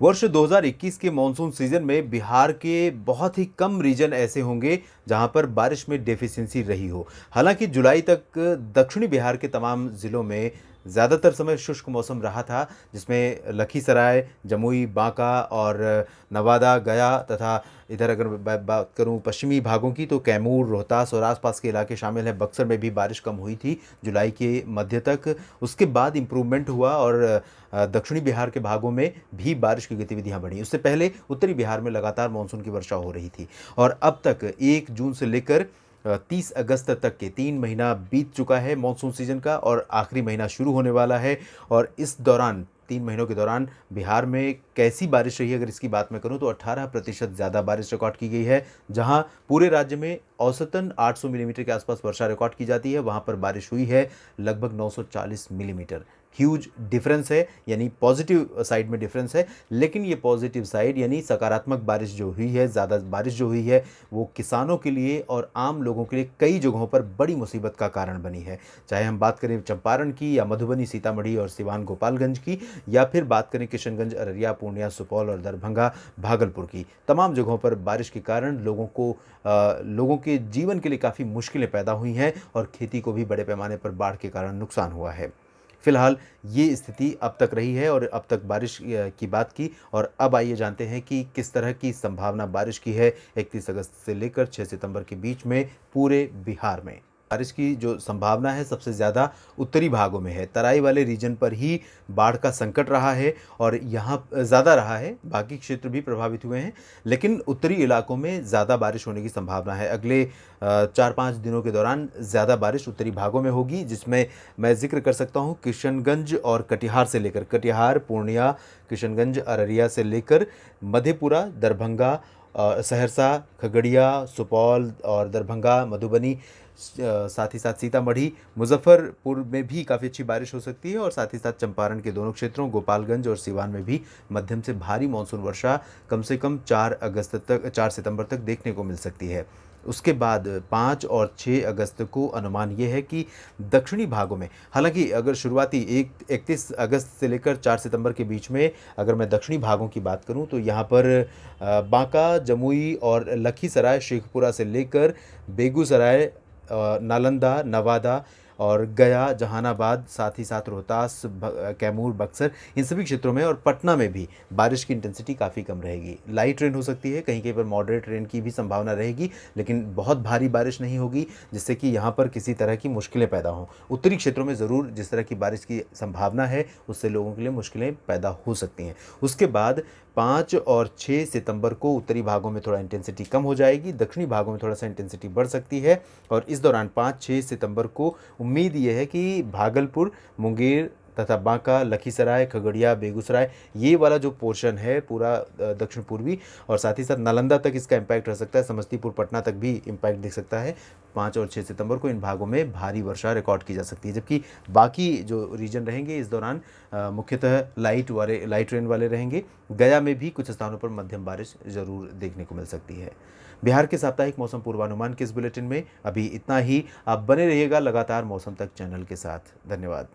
वर्ष 2021 के monsoon season में बिहार के बहुत ही कम रीजन ऐसे होंगे जहां पर बारिश में डेफिशिएंसी रही हो। हालांकि जुलाई तक दक्षिणी बिहार के तमाम ज़िलों में ज़्यादातर समय शुष्क मौसम रहा था, जिसमें लखीसराय, जमुई, बांका और नवादा, गया तथा इधर अगर बात करूं पश्चिमी भागों की तो कैमूर, रोहतास और आसपास के इलाके शामिल हैं। बक्सर में भी बारिश कम हुई थी जुलाई के मध्य तक। उसके बाद इम्प्रूवमेंट हुआ और दक्षिणी बिहार के भागों में भी बारिश की गतिविधियां बढ़ी। उससे पहले उत्तरी बिहार में लगातार मानसून की वर्षा हो रही थी और अब तक 1 जून से लेकर 30 अगस्त तक के 3 महीना बीत चुका है मानसून सीजन का और आखिरी महीना शुरू होने वाला है। और इस दौरान 3 महीनों के दौरान बिहार में कैसी बारिश रही है, अगर इसकी बात मैं करूं तो 18% ज़्यादा बारिश रिकॉर्ड की गई है। जहां पूरे राज्य में औसतन 800 मिलीमीटर के आसपास वर्षा रिकॉर्ड की जाती है, वहां पर बारिश हुई है लगभग 940 मिलीमीटर। ह्यूज डिफरेंस है, यानी पॉजिटिव साइड में डिफरेंस है। लेकिन ये पॉजिटिव साइड यानी सकारात्मक बारिश जो हुई है, ज़्यादा बारिश जो हुई है, वो किसानों के लिए और आम लोगों के लिए कई जगहों पर बड़ी मुसीबत का कारण बनी है। चाहे हम बात करें चंपारण की या मधुबनी, सीतामढ़ी और सिवान गोपालगंज की, या फिर बात करें किशनगंज, अररिया, पूर्णिया, सुपौल और दरभंगा, भागलपुर की, तमाम जगहों पर बारिश के कारण लोगों के जीवन के लिए काफ़ी मुश्किलें पैदा हुई हैं और खेती को भी बड़े पैमाने पर बाढ़ के कारण नुकसान हुआ है। फिलहाल ये स्थिति अब तक रही है और अब तक बारिश की बात की। और अब आइए जानते हैं कि किस तरह की संभावना बारिश की है 31 अगस्त से लेकर 6 सितंबर के बीच में पूरे बिहार में। बारिश की जो संभावना है सबसे ज़्यादा उत्तरी भागों में है। तराई वाले रीजन पर ही बाढ़ का संकट रहा है और यहाँ ज़्यादा रहा है। बाकी क्षेत्र भी प्रभावित हुए हैं, लेकिन उत्तरी इलाकों में ज़्यादा बारिश होने की संभावना है। अगले 4-5 दिनों के दौरान ज़्यादा बारिश उत्तरी भागों में होगी, जिसमें मैं जिक्र कर सकता हूँ किशनगंज और कटिहार, पूर्णिया, किशनगंज, अररिया से लेकर मधेपुरा, दरभंगा, सहरसा, खगड़िया, सुपौल और दरभंगा, मधुबनी, साथ ही साथ सीतामढ़ी, मुजफ्फरपुर में भी काफ़ी अच्छी बारिश हो सकती है और साथ ही साथ चंपारण के दोनों क्षेत्रों, गोपालगंज और सिवान में भी मध्यम से भारी मानसून वर्षा कम से कम 4 सितंबर तक देखने को मिल सकती है। उसके बाद 5 और 6 अगस्त को अनुमान ये है कि दक्षिणी भागों में, हालांकि अगर शुरुआती 31 अगस्त से लेकर 4 सितंबर के बीच में अगर मैं दक्षिणी भागों की बात करूं तो यहाँ पर बांका, जमुई और लखीसराय, शेखपुरा से लेकर बेगूसराय, नालंदा, नवादा और गया, जहानाबाद, साथ ही साथ रोहतास, कैमूर, बक्सर, इन सभी क्षेत्रों में और पटना में भी बारिश की इंटेंसिटी काफ़ी कम रहेगी। लाइट रेन हो सकती है, कहीं कहीं पर मॉडरेट रेन की भी संभावना रहेगी, लेकिन बहुत भारी बारिश नहीं होगी जिससे कि यहाँ पर किसी तरह की मुश्किलें पैदा हों। उत्तरी क्षेत्रों में ज़रूर जिस तरह की बारिश की संभावना है उससे लोगों के लिए मुश्किलें पैदा हो सकती हैं। उसके बाद 5 और 6 सितंबर को उत्तरी भागों में थोड़ा इंटेंसिटी कम हो जाएगी, दक्षिणी भागों में थोड़ा सा इंटेंसिटी बढ़ सकती है। और इस दौरान 5-6 सितंबर को उम्मीद ये है कि भागलपुर, मुंगेर तथा बांका, लखीसराय, खगड़िया, बेगूसराय, ये वाला जो पोर्शन है पूरा दक्षिण पूर्वी और साथ ही साथ नालंदा तक इसका इम्पैक्ट रह सकता है, समस्तीपुर, पटना तक भी इम्पैक्ट दिख सकता है। 5 और 6 सितंबर को इन भागों में भारी वर्षा रिकॉर्ड की जा सकती है, जबकि बाकी जो रीजन रहेंगे इस दौरान मुख्यतः लाइट रेन वाले रहेंगे। गया में भी कुछ स्थानों पर मध्यम बारिश ज़रूर देखने को मिल सकती है। बिहार के साप्ताहिक मौसम पूर्वानुमान के इस बुलेटिन में अभी इतना ही। आप बने रहिएगा लगातार मौसम तक चैनल के साथ। धन्यवाद।